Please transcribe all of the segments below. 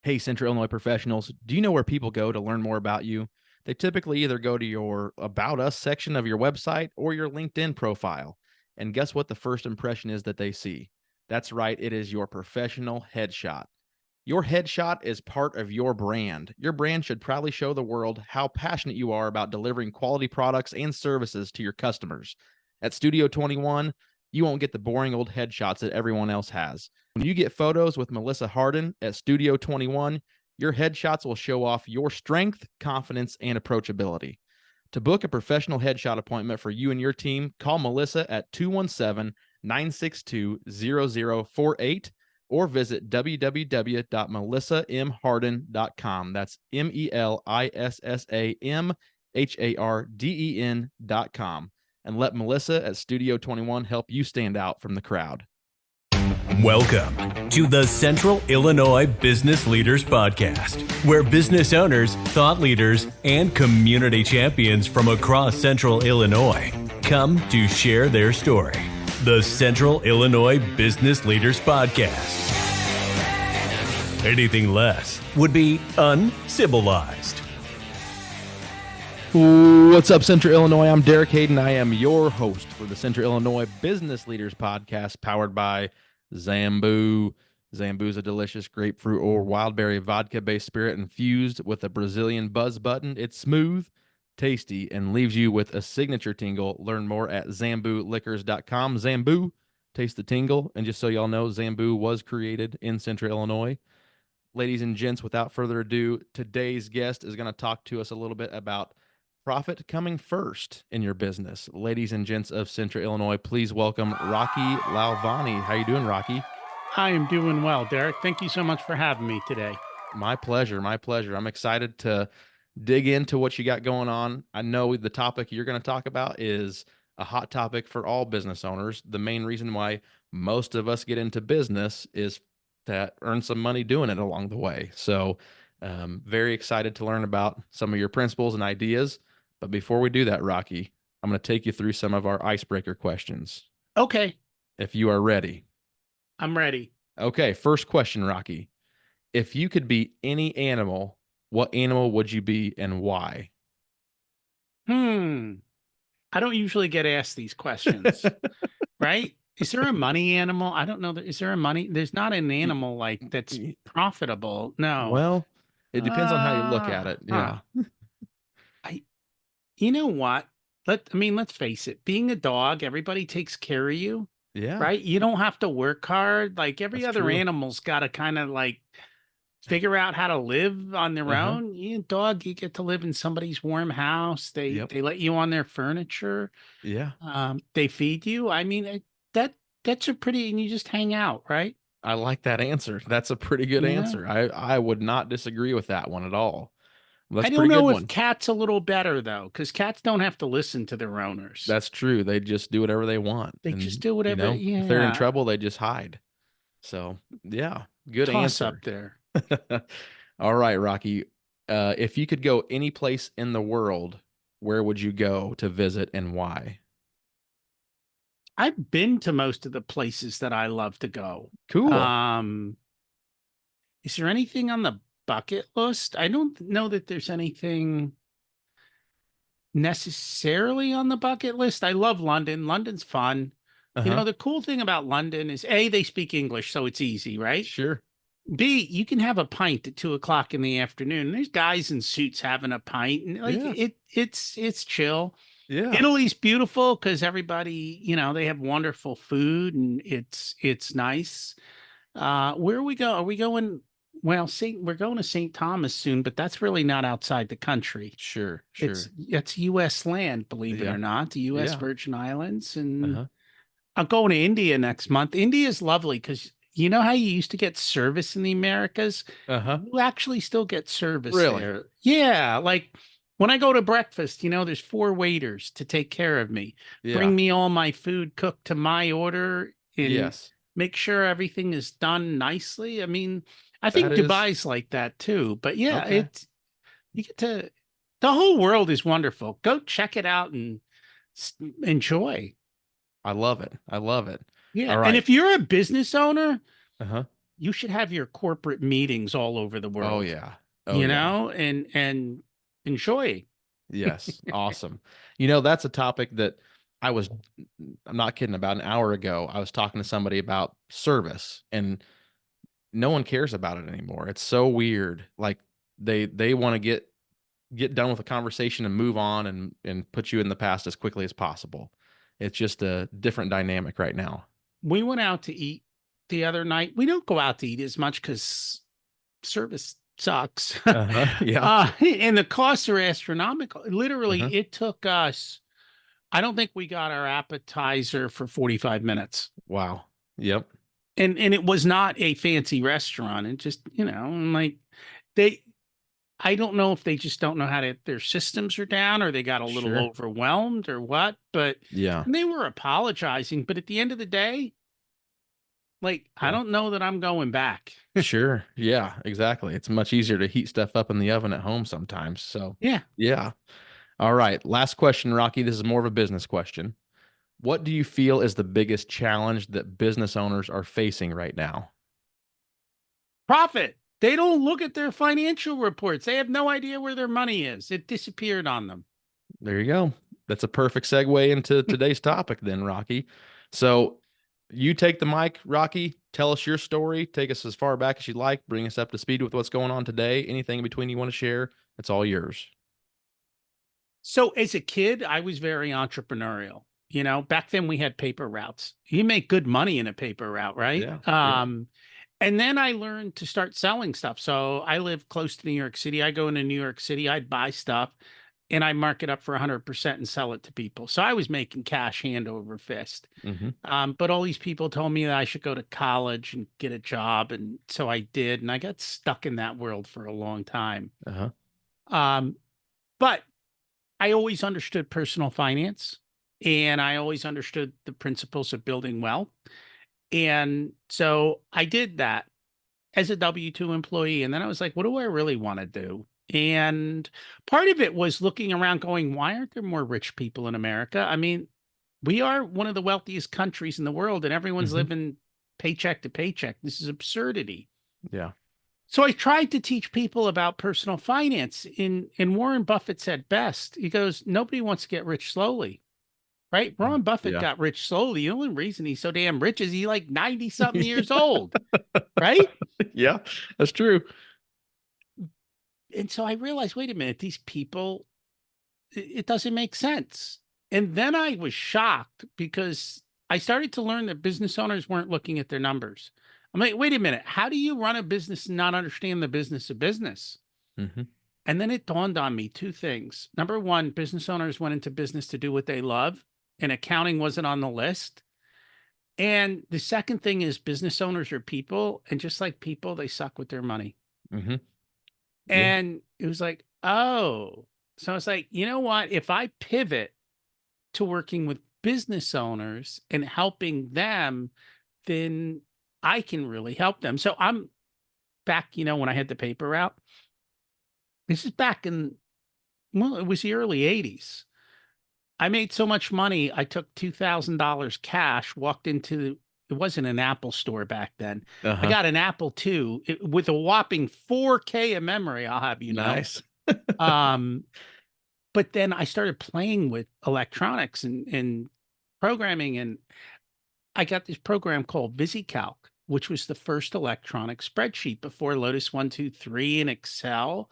Hey, Central Illinois professionals, do you know where people go to learn more about you? They typically either go to your About Us section of your website or your LinkedIn profile. And guess what the first impression is that they see? That's right, it is your professional headshot. Your headshot is part of your brand. Your brand should proudly show the world how passionate you are about delivering quality products and services to your customers. At Studio 21, you won't get the boring old headshots that everyone else has. When you get photos with Melissa Hardin at Studio 21, your headshots will show off your strength, confidence, and approachability. To book a professional headshot appointment for you and your team, call Melissa at 217-962-0048 or visit www.melissamharden.com. That's MELISSAMHARDEN.com. And let Melissa at Studio 21 help you stand out from the crowd. Welcome to the Central Illinois Business Leaders Podcast, where business owners, thought leaders, and community champions from across Central Illinois come to share their story. The Central Illinois Business Leaders Podcast. Anything less would be uncivilized. What's up, Central Illinois? I'm Derek Hayden. I am your host for the Central Illinois Business Leaders Podcast, powered by Zambu. Zambu is a delicious grapefruit or wildberry vodka-based spirit infused with a Brazilian buzz button. It's smooth, tasty, and leaves you with a signature tingle. Learn more at zambuliquors.com. Zambu, taste the tingle. And just so y'all know, Zambu was created in Central Illinois. Ladies and gents, without further ado, today's guest is going to talk to us a little bit about profit coming first in your business. Ladies and gents of Central Illinois, please welcome Rocky Lalvani. How you doing, Rocky? I am doing well, Derek. Thank you so much for having me today. My pleasure. My pleasure. I'm excited to dig into what you got going on. I know the topic you're going to talk about is a hot topic for all business owners. The main reason why most of us get into business is to earn some money doing it along the way. So very excited to learn about some of your principles and ideas. But before we do that, Rocky, I'm going to take you through some of our icebreaker questions. Okay. If you are ready. I'm ready. Okay. First question, Rocky. If you could be any animal, what animal would you be and why? I don't usually get asked these questions, right? Is there a money animal? I don't know. Is there a money? There's not an animal like that's profitable. No. Well, it depends on how you look at it. Yeah. You know what? Let's face it. Being a dog, everybody takes care of you. Yeah. Right? You don't have to work hard. Like every That's other true. animal's got to kind of like figure out how to live on their own. You dog, you get to live in somebody's warm house. They let you on their furniture. Yeah. They feed you. I mean, that's a pretty, and you just hang out, right? I like that answer. That's a pretty good Yeah. answer. I would not disagree with that one at all. That's I a don't pretty know good if one. cats a little better though, because cats don't have to listen to their owners. That's true. They just do whatever they want. They just do whatever. If they're in Yeah. trouble, they just hide. So yeah, good Toss answer. up there. All right, Rocky. If you could go any place in the world, where would you go to visit and why? I've been to most of the places that I love to go. Cool. Is there anything on the bucket list? I don't know that there's anything necessarily on the bucket list. I love London. London's fun. You know, the cool thing about London is A, they speak English, so it's easy, right? Sure. B, you can have a pint at 2:00 in the afternoon. There's guys in suits having a pint, and like it's chill. Yeah. Italy's beautiful because everybody, they have wonderful food and it's nice. Where we go? Are we going? Well, we're going to St. Thomas soon, but that's really not outside the country. Sure. It's U.S. land, believe it or not, the U.S. Virgin Islands, and I'm going to India next month. India is lovely because you know how you used to get service in the Americas? You actually still get service there. Yeah, like when I go to breakfast, there's 4 waiters to take care of me. Yeah. Bring me all my food cooked to my order and Yes. make sure everything is done nicely. I mean, I think Dubai's like that too. But yeah, you get to, the whole world is wonderful. Go check it out and enjoy. I love it. Yeah. All right. And if you're a business owner, you should have your corporate meetings all over the world. Oh yeah. Oh yeah. And enjoy. Yes. Awesome. You know, that's a topic that I'm not kidding, about an hour ago, I was talking to somebody about service, and no one cares about it anymore. It's so weird. Like they want to get done with the conversation and move on and put you in the past as quickly as possible. It's just a different dynamic right now. We went out to eat the other night. We don't go out to eat as much because service sucks. Yeah. And the costs are astronomical. Literally, it took us, I don't think we got our appetizer for 45 minutes. Wow. Yep. And it was not a fancy restaurant. And just, like I don't know if they just don't know their systems are down, or they got a little overwhelmed or what, but yeah, they were apologizing. But at the end of the day, like, I don't know that I'm going back. Sure. Yeah, exactly. It's much easier to heat stuff up in the oven at home sometimes. So yeah. All right. Last question, Rocky. This is more of a business question. What do you feel is the biggest challenge that business owners are facing right now? Profit. They don't look at their financial reports. They have no idea where their money is. It disappeared on them. There you go. That's a perfect segue into today's topic then, Rocky. So you take the mic, Rocky. Tell us your story. Take us as far back as you like. Bring us up to speed with what's going on today. Anything in between you want to share, it's all yours. So as a kid, I was very entrepreneurial. Back then we had paper routes. You make good money in a paper route, right? Yeah. And then I learned to start selling stuff. So I live close to New York City. I go into New York City, I'd buy stuff and I mark it up for 100% and sell it to people. So I was making cash hand over fist. But all these people told me that I should go to college and get a job. And so I did. And I got stuck in that world for a long time. But I always understood personal finance, and I always understood the principles of building wealth. And so I did that as a W-2 employee. And then I was like, what do I really want to do? And part of it was looking around going, why aren't there more rich people in America? I mean, we are one of the wealthiest countries in the world, and everyone's living paycheck to paycheck. This is absurdity. Yeah. So I tried to teach people about personal finance. And Warren Buffett said best. He goes, nobody wants to get rich slowly. Right? Warren Buffett got rich slowly. The only reason he's so damn rich is he's like 90-something years old. Right? Yeah, that's true. And so I realized, wait a minute, these people, it doesn't make sense. And then I was shocked because I started to learn that business owners weren't looking at their numbers. I'm like, wait a minute, how do you run a business and not understand the business of business? And then it dawned on me two things. Number one, business owners went into business to do what they love, and accounting wasn't on the list. And the second thing is business owners are people, and just like people, they suck with their money. And it was like, oh, so I was like, you know what? If I pivot to working with business owners and helping them, then I can really help them. So I'm back, when I had the paper route. This is back in, it was the early 80s. I made so much money, I took $2,000 cash, walked into, it wasn't an Apple store back then. I got an Apple II with a whopping 4K of memory, I'll have you know. Nice. But then I started playing with electronics and programming, and I got this program called VisiCalc, which was the first electronic spreadsheet before Lotus 1-2-3 and Excel.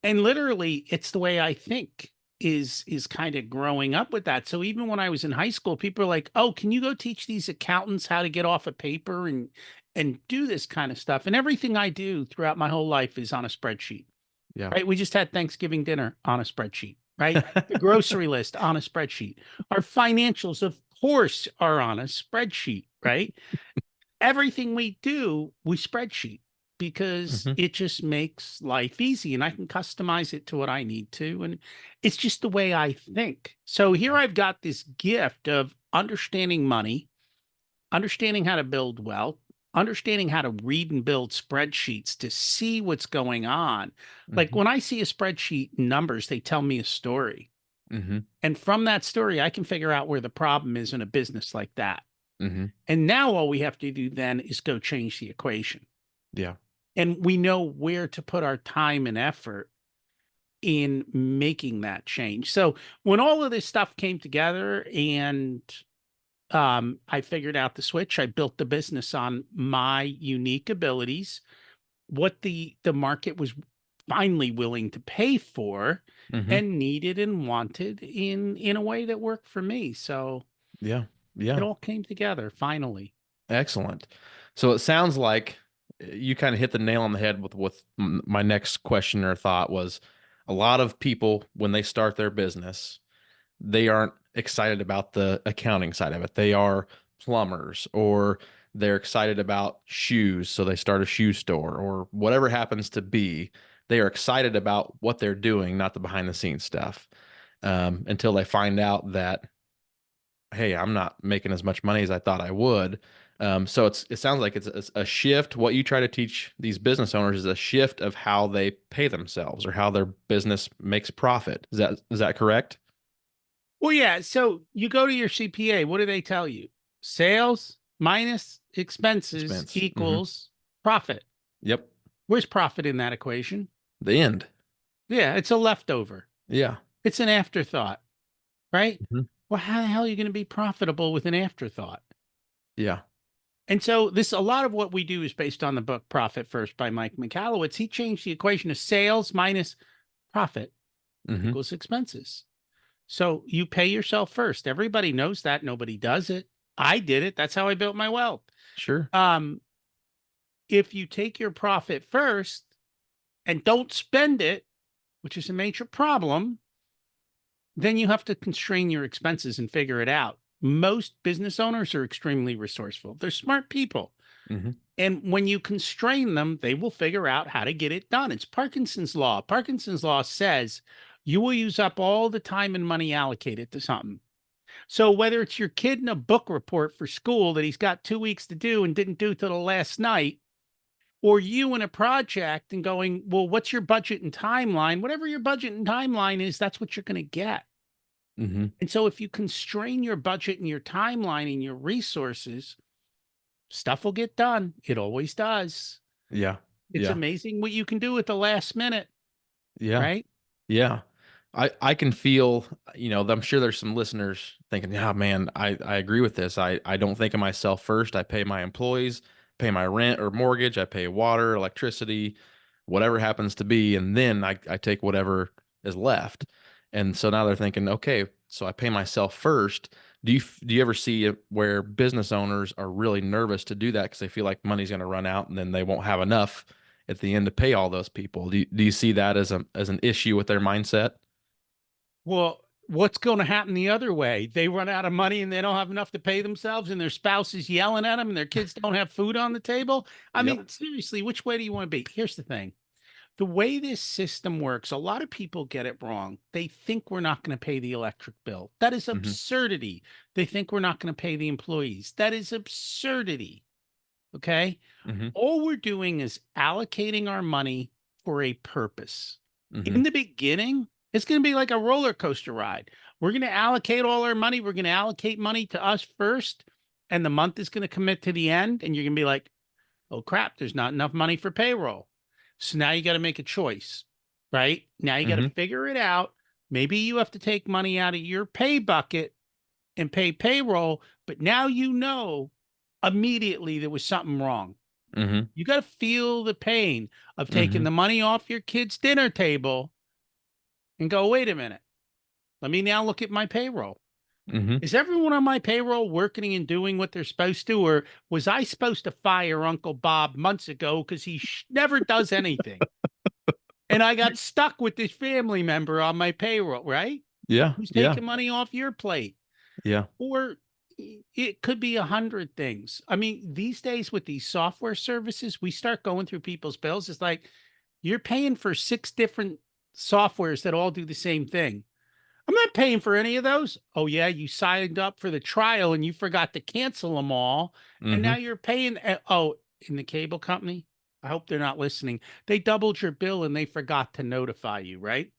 And literally, it's the way I think is kind of growing up with that. So even when I was in high school, people are like, oh, can you go teach these accountants how to get off of paper and do this kind of stuff? And everything I do throughout my whole life is on a spreadsheet. Yeah. Right. We just had Thanksgiving dinner on a spreadsheet, right? The grocery list on a spreadsheet. Our financials, of course, are on a spreadsheet, right? Everything we do, we spreadsheet because it just makes life easy, and I can customize it to what I need to. And it's just the way I think. So here I've got this gift of understanding money, understanding how to build wealth, understanding how to read and build spreadsheets to see what's going on. Like when I see a spreadsheet numbers, they tell me a story. And from that story, I can figure out where the problem is in a business like that. And now all we have to do then is go change the equation. Yeah. And we know where to put our time and effort in making that change. So when all of this stuff came together and I figured out the switch, I built the business on my unique abilities, what the market was finally willing to pay for and needed and wanted in a way that worked for me. So Yeah. it Yeah. all came together finally. Excellent. So it sounds like you kind of hit the nail on the head with my next question or thought was a lot of people when they start their business, they aren't excited about the accounting side of it. They are plumbers or they're excited about shoes, so they start a shoe store or whatever happens to be. They are excited about what they're doing, not the behind the scenes stuff, until they find out that, hey, I'm not making as much money as I thought I would. So it sounds like it's a shift. What you try to teach these business owners is a shift of how they pay themselves or how their business makes profit. Is that correct? Well, yeah. So you go to your CPA. What do they tell you? Sales minus expenses Expense. equals profit. Yep. Where's profit in that equation? The end. Yeah, it's a leftover. Yeah. It's an afterthought, right? Mhm. Well, how the hell are you going to be profitable with an afterthought? Yeah. And so a lot of what we do is based on the book Profit First by Mike Michalowicz. He changed the equation to sales minus profit equals expenses. So you pay yourself first. Everybody knows that. Nobody does it. I did it. That's how I built my wealth. Sure. If you take your profit first and don't spend it, which is a major problem, then you have to constrain your expenses and figure it out. Most business owners are extremely resourceful. They're smart people. And when you constrain them, they will figure out how to get it done. It's Parkinson's law. Parkinson's law says you will use up all the time and money allocated to something. So whether it's your kid in a book report for school that he's got 2 weeks to do and didn't do till the last night, or you in a project and going, well, what's your budget and timeline? Whatever your budget and timeline is, that's what you're going to get. And so if you constrain your budget and your timeline and your resources, stuff will get done. It always does. Yeah. It's amazing what you can do at the last minute. Yeah. Right? Yeah. I can feel, I'm sure there's some listeners thinking, yeah, man, I agree with this. I don't think of myself first. I pay my employees, pay my rent or mortgage, I pay water, electricity, whatever happens to be, and then I take whatever is left. And so now they're thinking, okay, so I pay myself first. Do you ever see where business owners are really nervous to do that because they feel like money's going to run out and then they won't have enough at the end to pay all those people? Do you see that as an issue with their mindset? Well, what's going to happen the other way? They run out of money and they don't have enough to pay themselves, and their spouse is yelling at them and their kids don't have food on the table. I mean, seriously, which way do you want to be? Here's the thing. The way this system works, a lot of people get it wrong. They think we're not going to pay the electric bill. That is absurdity. They think we're not going to pay the employees. That is absurdity. Okay? All we're doing is allocating our money for a purpose. In the beginning, it's going to be like a roller coaster ride. We're going to allocate all our money. We're going to allocate money to us first, and the month is going to commit to the end, and you're going to be like, oh, crap, there's not enough money for payroll. So now you got to make a choice, right? Now you got to figure it out. Maybe you have to take money out of your pay bucket and pay payroll, but now you know immediately there was something wrong. You got to feel the pain of taking the money off your kid's dinner table and go, wait a minute, let me now look at my payroll. Is everyone on my payroll working and doing what they're supposed to? Or was I supposed to fire Uncle Bob months ago because he never does anything? And I got stuck with this family member on my payroll, right? Yeah. Who's taking money off your plate? Yeah. Or it could be 100 things. I mean, these days with these software services, we start going through people's bills. It's like you're paying for 6 different softwares that all do the same thing. I'm not paying for any of those. Oh, yeah, you signed up for the trial and you forgot to cancel them all. And now you're paying. In the cable company, I hope they're not listening. They doubled your bill and they forgot to notify you, right?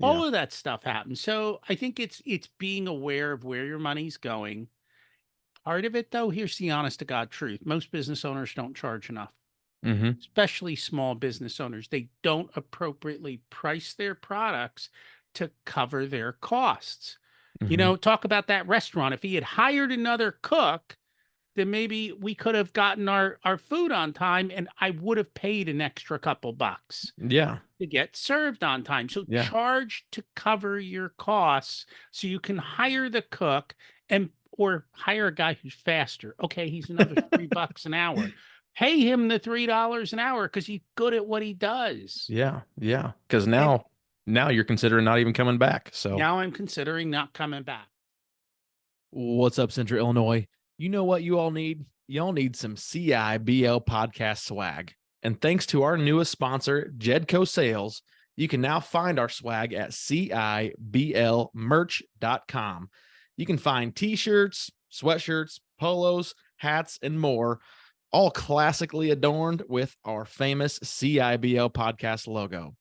All of that stuff happens. So I think it's being aware of where your money's going, part of it, though, here's the honest to God truth. Most business owners don't charge enough, Mm-hmm. especially small business owners. They don't appropriately price their products to cover their costs. You Mm-hmm. know, talk about that restaurant. If he had hired another cook, then maybe we could have gotten our food on time and I would have paid an extra couple bucks Yeah. to get served on time. So Yeah. charge to cover your costs so you can hire the cook or hire a guy who's faster. Okay, he's another $3 an hour. Pay him the $3 an hour because he's good at what he does. Yeah. Yeah. Because now you're considering not even coming back. So now I'm considering not coming back. What's up, Central Illinois? You know what you all need? You all need some CIBL podcast swag. And thanks to our newest sponsor, Jedco Sales, you can now find our swag at CIBLmerch.com. You can find t-shirts, sweatshirts, polos, hats, and more, all classically adorned with our famous CIBL podcast logo.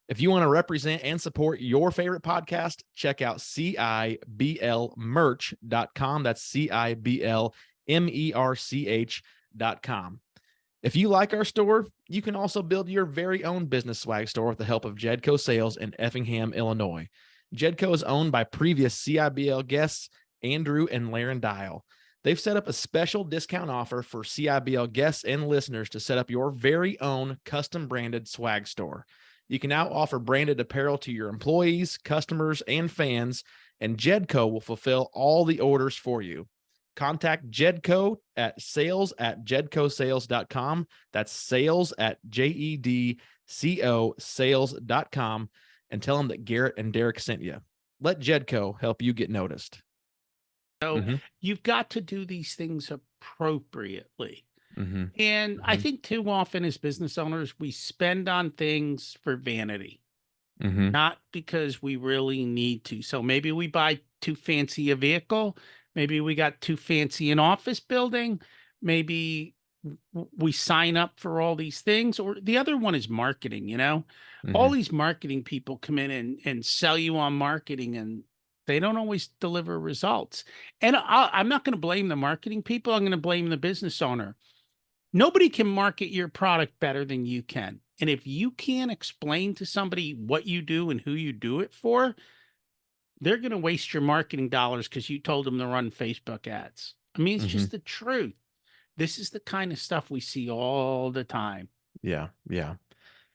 If you want to represent and support your favorite podcast, check out CIBLmerch.com. That's CIBLmerch.com. If you like our store, you can also build your very own business swag store with the help of Jedco Sales in Effingham, Illinois. Jedco is owned by previous CIBL guests, Andrew and Laren Dial. They've set up a special discount offer for CIBL guests and listeners to set up your very own custom branded swag store. You can now offer branded apparel to your employees, customers, and fans, and Jedco will fulfill all the orders for you. Contact Jedco at sales@jedcosales.com. That's sales@JEDCO sales.com, and tell them that Garrett and Derek sent you. Let Jedco help you get noticed. So you've got to do these things appropriately. Mm-hmm. And I think too often as business owners, we spend on things for vanity, not because we really need to. So maybe we buy too fancy a vehicle. Maybe we got too fancy an office building. Maybe we sign up for all these things. Or the other one is marketing, you know, all these marketing people come in and sell you on marketing, and they don't always deliver results. And I'm not going to blame the marketing people. I'm going to blame the business owner. Nobody can market your product better than you can. And if you can't explain to somebody what you do and who you do it for, they're going to waste your marketing dollars because you told them to run Facebook ads. I mean, it's just the truth. This is the kind of stuff we see all the time. Yeah. Yeah.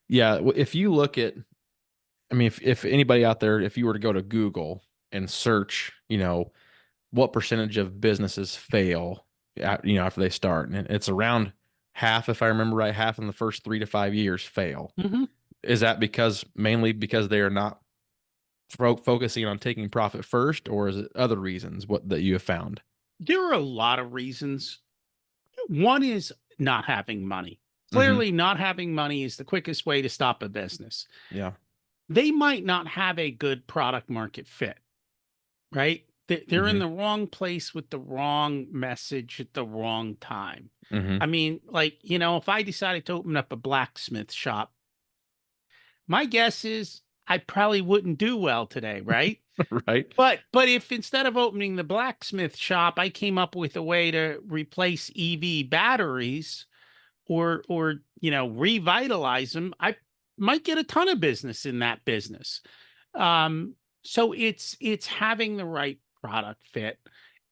Yeah. If you look at, I mean, if anybody out there, if you were to go to Google and search, you know, what percentage of businesses fail, you know, after they start, and it's around half, if I remember right, half in the first 3 to 5 years fail. Is that mainly because they are not focusing on taking profit first, or is it other reasons that you have found? There are a lot of reasons. One is not having money. Clearly, not having money is the quickest way to stop a business. Yeah. They might not have a good product market fit, right? They're in the wrong place with the wrong message at the wrong time. I mean, like, you know, if I decided to open up a blacksmith shop, my guess is I probably wouldn't do well today, right? Right. But if instead of opening the blacksmith shop, I came up with a way to replace EV batteries or you know, revitalize them, I might get a ton of business in that business. So it's having the right product fit.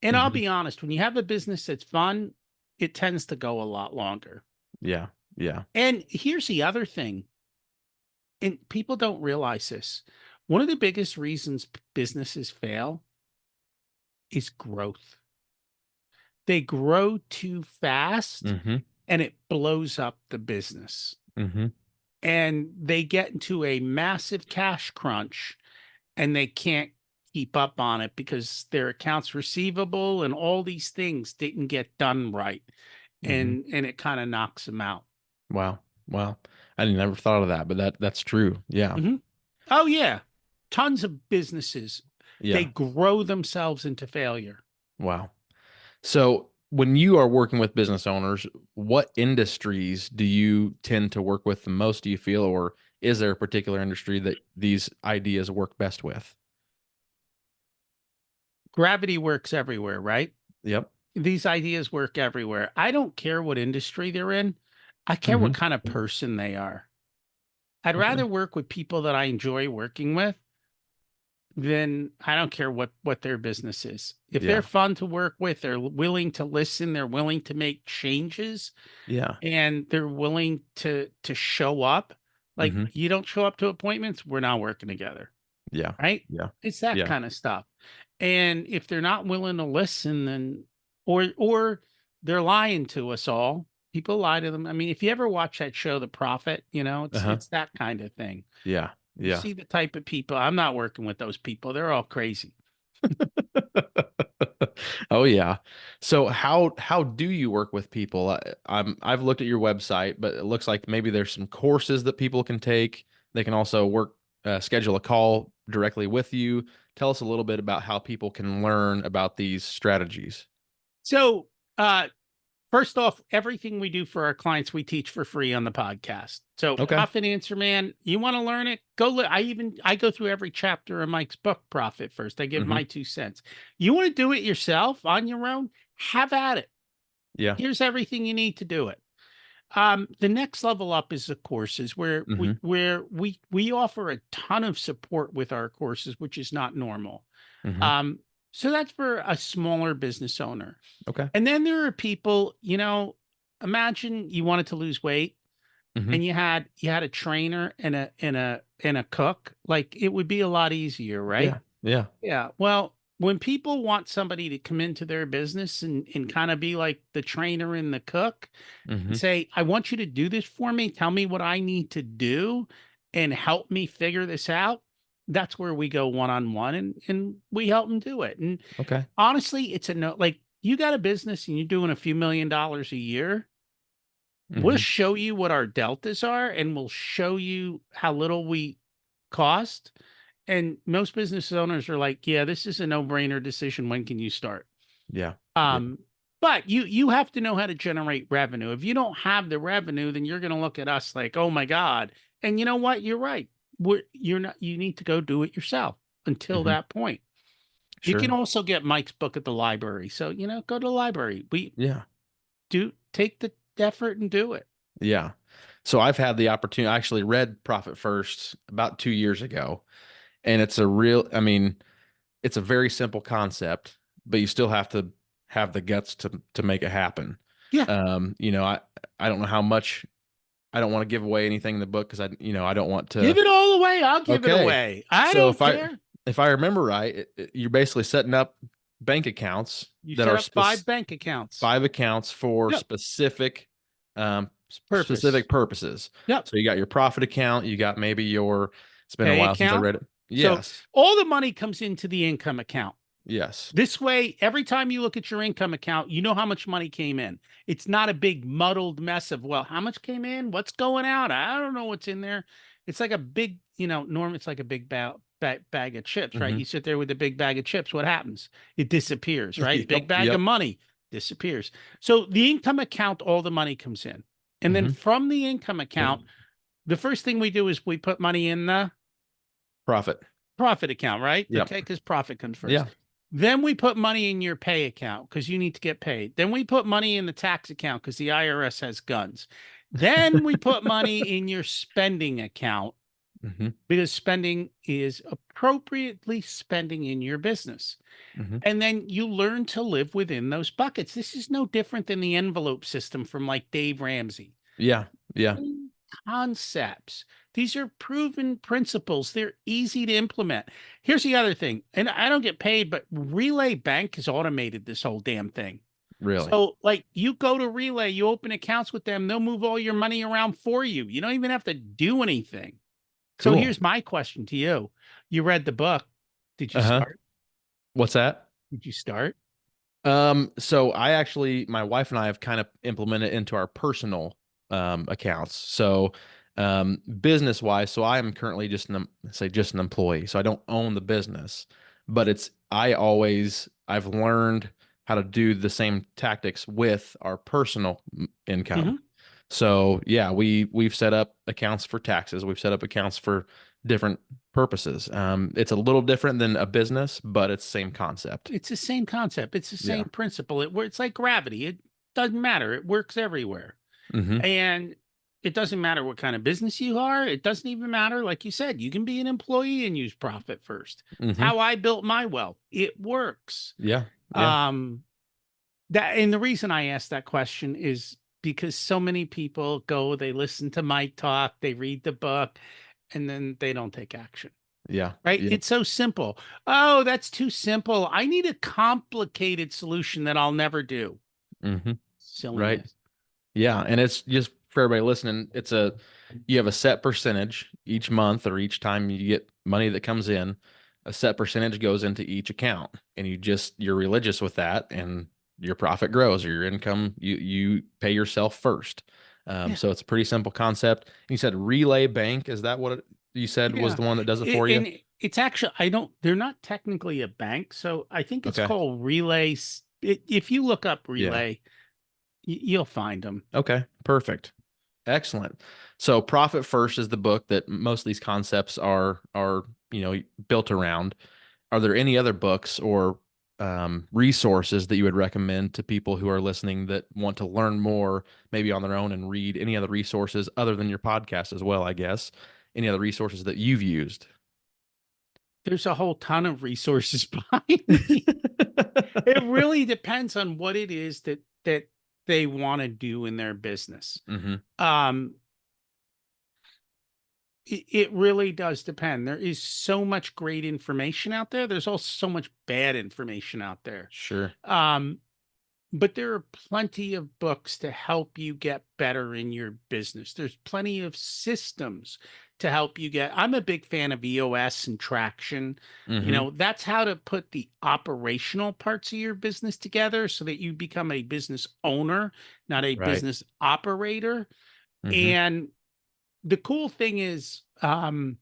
And I'll be honest, when you have a business that's fun, it tends to go a lot longer. Yeah. Yeah. And here's the other thing. And people don't realize this. One of the biggest reasons businesses fail is growth. They grow too fast and it blows up the business. And they get into a massive cash crunch and they can't keep up on it because their accounts receivable and all these things didn't get done right. And it kind of knocks them out. Wow. Wow. I never thought of that, but that's true. Yeah. Oh yeah. Tons of businesses. They grow themselves into failure. Wow. So when you are working with business owners, what industries do you tend to work with the most, do you feel, or is there a particular industry that these ideas work best with? Gravity works everywhere, right? Yep. these ideas work everywhere. I don't care what industry they're in. I care what kind of person they are. I'd Okay. rather work with people that I enjoy working with than I don't care what their business is. If they're fun to work with, they're willing to listen, they're willing to make changes, Yeah. and they're willing to show up. Like you don't show up to appointments, we're not working together. Yeah. Right? Yeah. It's that Yeah. kind of stuff. And if they're not willing to listen, then or they're lying to us all. People lie to them. I mean, if you ever watch that show, The Prophet, it's that kind of thing. Yeah. You Yeah. see the type of people. I'm not working with those people. They're all crazy. Oh yeah. So how do you work with people? I've looked at your website, but it looks like maybe there's some courses that people can take. They can also schedule a call directly with you. Tell us a little bit about how people can learn about these strategies. So, first off, everything we do for our clients, we teach for free on the podcast. So, Okay. Profit Answer Man, you want to learn it? I go through every chapter of Mike's book, Profit, first. I give my 2 cents. You want to do it yourself on your own? Have at it. Yeah. Here's everything you need to do it. The next level up is the courses where we offer a ton of support with our courses, which is not normal. So that's for a smaller business owner. Okay. And then there are people, imagine you wanted to lose weight and you had a trainer and a cook. Like it would be a lot easier, right? Yeah. Yeah. Yeah. Well, when people want somebody to come into their business and kind of be like the trainer and the cook and say, I want you to do this for me. Tell me what I need to do and help me figure this out. That's where we go one-on-one and we help them do it. And Okay. honestly, it's like you got a business and you're doing a few $1 million a year. We'll show you what our deltas are and we'll show you how little we cost. And most business owners are like, yeah, this is a no-brainer decision. When can you start? Yeah. But you have to know how to generate revenue. If you don't have the revenue, then you're going to look at us like, oh my God. And you know what? You're right. You need to go do it yourself until that point. Sure. You can also get Mike's book at the library. So, go to the library. Take the effort and do it. Yeah. So I've had the opportunity. I actually read Profit First about 2 years ago. And it's it's a very simple concept, but you still have to have the guts to make it happen. Yeah. I don't know how much. I don't want to give away anything in the book because I don't want to give it all away. I'll give it away. I don't care. If I remember right, you're basically setting up bank accounts that are 5 bank accounts, 5 accounts for specific purposes. Yep. So you got your profit account. You got maybe your. It's been a while since I read it. Yes. So all the money comes into the income account. Yes. This way, every time you look at your income account, you know how much money came in. It's not a big muddled mess of, well, how much came in? What's going out? I don't know what's in there. It's like a big, it's like a big bag of chips, right? You sit there with a big bag of chips. What happens? It disappears, right? Big bag of money disappears. So the income account, all the money comes in. And then from the income account, the first thing we do is we put money in the profit account, right? Yep. Okay, because profit comes first. Yeah. Then we put money in your pay account because you need to get paid. Then we put money in the tax account because the IRS has guns. Then we put money in your spending account because spending is appropriately spending in your business. And then you learn to live within those buckets. This is no different than the envelope system from like Dave Ramsey. Yeah. Yeah. Concepts. These are proven principles. They're easy to implement. Here's the other thing, and I don't get paid, but Relay Bank has automated this whole damn thing. Really? So, like, you go to Relay, you open accounts with them, they'll move all your money around for you. You don't even have to do anything. Cool. So here's my question to you. You read the book. Did you start? What's that? Did you start? So my wife and I have kind of implemented it into our personal accounts. So business wise, so I am currently just an employee. So I don't own the business, but I've learned how to do the same tactics with our personal income. So yeah, we've set up accounts for taxes. We've set up accounts for different purposes. It's a little different than a business, but it's the same concept. It's the same concept. It's the Yeah. same principle. It's like gravity. It doesn't matter. It works everywhere. Mm-hmm. And it doesn't matter what kind of business you are. It doesn't even matter. Like you said, you can be an employee and use profit first. It's Mm-hmm. how I built my wealth. It works. Yeah. Yeah. Um, and the reason I asked that question is because so many people go, they listen to Mike talk, they read the book, and then they don't take action. Yeah. Right? Yeah. It's so simple. Oh, that's too simple. I need a complicated solution that I'll never do. Mm-hmm. Right. Silliness. Yeah. And it's just for everybody listening, you have a set percentage each month or each time you get money that comes in, a set percentage goes into each account, and you're religious with that, and your profit grows or your income, you pay yourself first. Yeah. So it's a pretty simple concept. You said Relay Bank. Is that what you said was the one that does it for you? And it's actually, they're not technically a bank. So I think it's Okay. called Relay. If you look up Relay, you'll find them. Okay, perfect. Excellent. So Profit First is the book that most of these concepts are built around. Are there any other books or resources that you would recommend to people who are listening that want to learn more, maybe on their own, and read any other resources other than your podcast as well, I guess? Any other resources that you've used? There's a whole ton of resources behind me. It really depends on what it is that they want to do in their business. Mm-hmm. It really does depend. There is so much great information out there. There's also so much bad information out there. Sure. But there are plenty of books to help you get better in your business. There's plenty of systems to help you get. I'm a big fan of EOS and Traction. Mm-hmm. That's how to put the operational parts of your business together so that you become a business owner, not a Right. business operator. Mm-hmm. And the cool thing is, our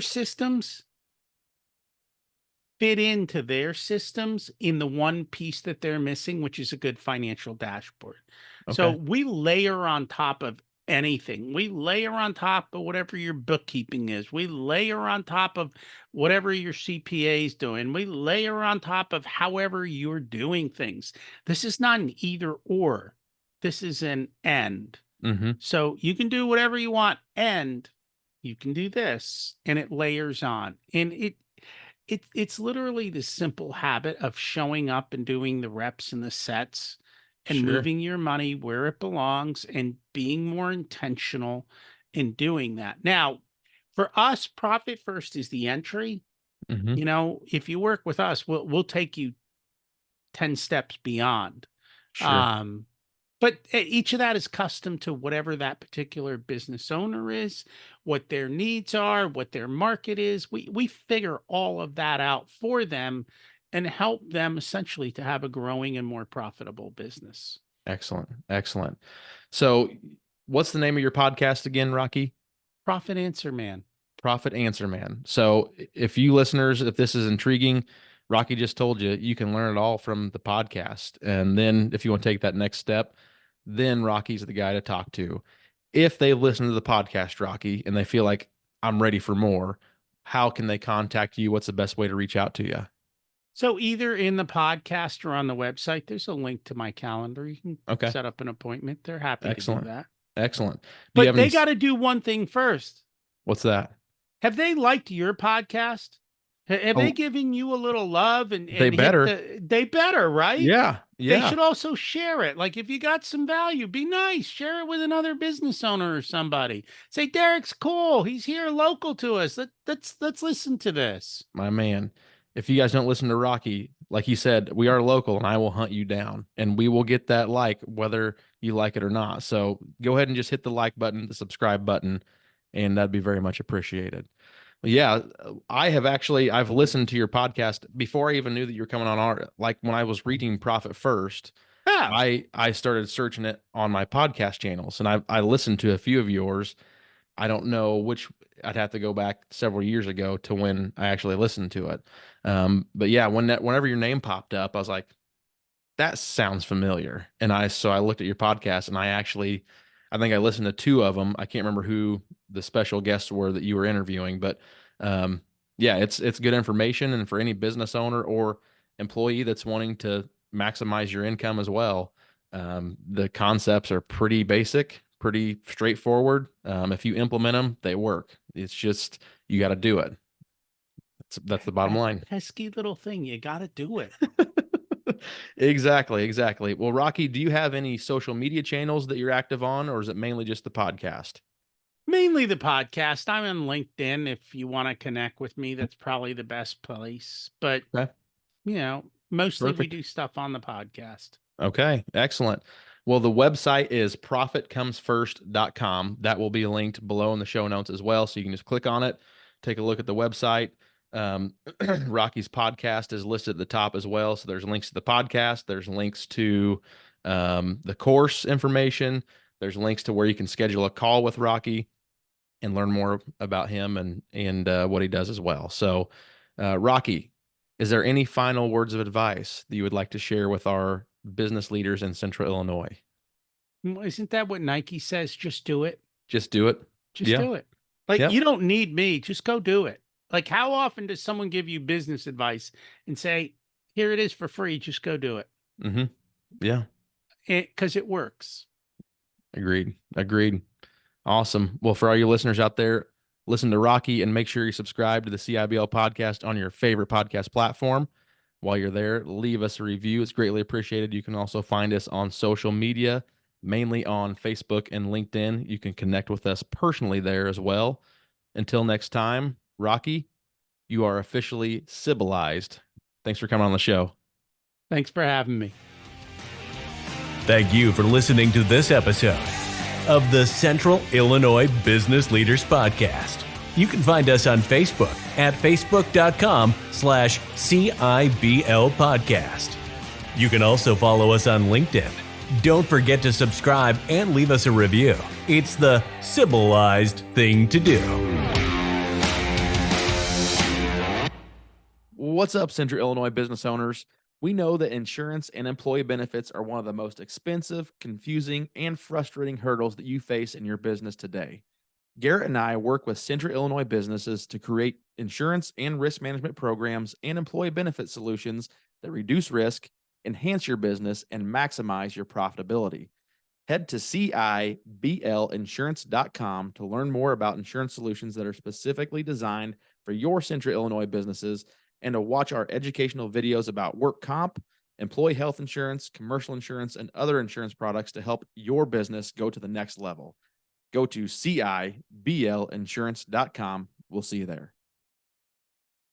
systems fit into their systems in the one piece that they're missing, which is a good financial dashboard. So Okay. we layer on top of anything. We layer on top of whatever your bookkeeping is. We layer on top of whatever your CPA is doing. We layer on top of however you're doing things. This is not an either or. This is an and. Mm-hmm. So you can do whatever you want, and you can do this, and it layers on. And it's literally the simple habit of showing up and doing the reps and the sets and Sure. moving your money where it belongs and being more intentional in doing that. Now, for us, Profit First is the entry. Mm-hmm. If you work with us, we'll take you 10 steps beyond. Sure. But each of that is custom to whatever that particular business owner is, what their needs are, what their market is. We figure all of that out for them and help them essentially to have a growing and more profitable business. Excellent. Excellent. So what's the name of your podcast again, Rocky? Profit Answer Man. Profit Answer Man. So if you listeners, if this is intriguing, Rocky just told you, you can learn it all from the podcast. And then if you want to take that next step, then Rocky's the guy to talk to. If they listen to the podcast, Rocky, and they feel like I'm ready for more, how can they contact you? What's the best way to reach out to you? So either in the podcast or on the website, there's a link to my calendar. You can set up an appointment. They're happy to do that. Excellent. But they got to do one thing first. What's that? Have they liked your podcast? Have they given you a little love? And they better. They better, right? Yeah. They should also share it. Like if you got some value, be nice. Share it with another business owner or somebody. Say, Derek's cool. He's here local to us. Let's listen to this. My man. If you guys don't listen to Rocky, like he said, we are local and I will hunt you down and we will get that like, whether you like it or not. So go ahead and just hit the like button, the subscribe button, and that'd be very much appreciated. Yeah, I've listened to your podcast before I even knew that you were coming on like when I was reading Profit First, I started searching it on my podcast channels and I listened to a few of yours. I don't know which. I'd have to go back several years ago to when I actually listened to it. But yeah, whenever your name popped up, I was like, that sounds familiar. And so I looked at your podcast, and I think I listened to 2 of them. I can't remember who the special guests were that you were interviewing, but yeah, it's good information. And for any business owner or employee that's wanting to maximize your income as well, the concepts are pretty basic, pretty straightforward. If you implement them, they work. It's just, you got to do it. That's the bottom line. Pesky little thing. You got to do it. Exactly. Well, Rocky, do you have any social media channels that you're active on, or is it mainly just the podcast? Mainly the podcast. I'm on LinkedIn. If you want to connect with me, that's probably the best place. But, Okay. Mostly Perfect. we do stuff on the podcast. Okay, excellent. Well, the website is profitcomesfirst.com. That will be linked below in the show notes as well. So you can just click on it, take a look at the website. Rocky's podcast is listed at the top as well. So there's links to the podcast. There's links to the course information. There's links to where you can schedule a call with Rocky and learn more about him and what he does as well. So, Rocky, is there any final words of advice that you would like to share with our business leaders in Central Illinois? Isn't that what Nike says? Just do it. Just do it. Just do it. Like, Yeah. You don't need me. Just go do it. Like, how often does someone give you business advice and say, here it is for free, just go do it? Mm-hmm. Yeah. Because it works. Agreed. Awesome. Well, for all your listeners out there, listen to Rocky and make sure you subscribe to the CIBL podcast on your favorite podcast platform. While you're there, leave us a review. It's greatly appreciated. You can also find us on social media, mainly on Facebook and LinkedIn. You can connect with us personally there as well. Until next time, Rocky, you are officially civilized. Thanks for coming on the show. Thanks for having me. Thank you for listening to this episode of the Central Illinois Business Leaders Podcast. You can find us on Facebook at facebook.com/CIBL Podcast. You can also follow us on LinkedIn. Don't forget to subscribe and leave us a review. It's the civilized thing to do. What's up, Central Illinois business owners? We know that insurance and employee benefits are one of the most expensive, confusing, and frustrating hurdles that you face in your business today. Garrett and I work with Central Illinois businesses to create insurance and risk management programs and employee benefit solutions that reduce risk, enhance your business, and maximize your profitability. Head to CIBLinsurance.com to learn more about insurance solutions that are specifically designed for your Central Illinois businesses, and to watch our educational videos about work comp, employee health insurance, commercial insurance, and other insurance products to help your business go to the next level. Go to CIBLinsurance.com. We'll see you there.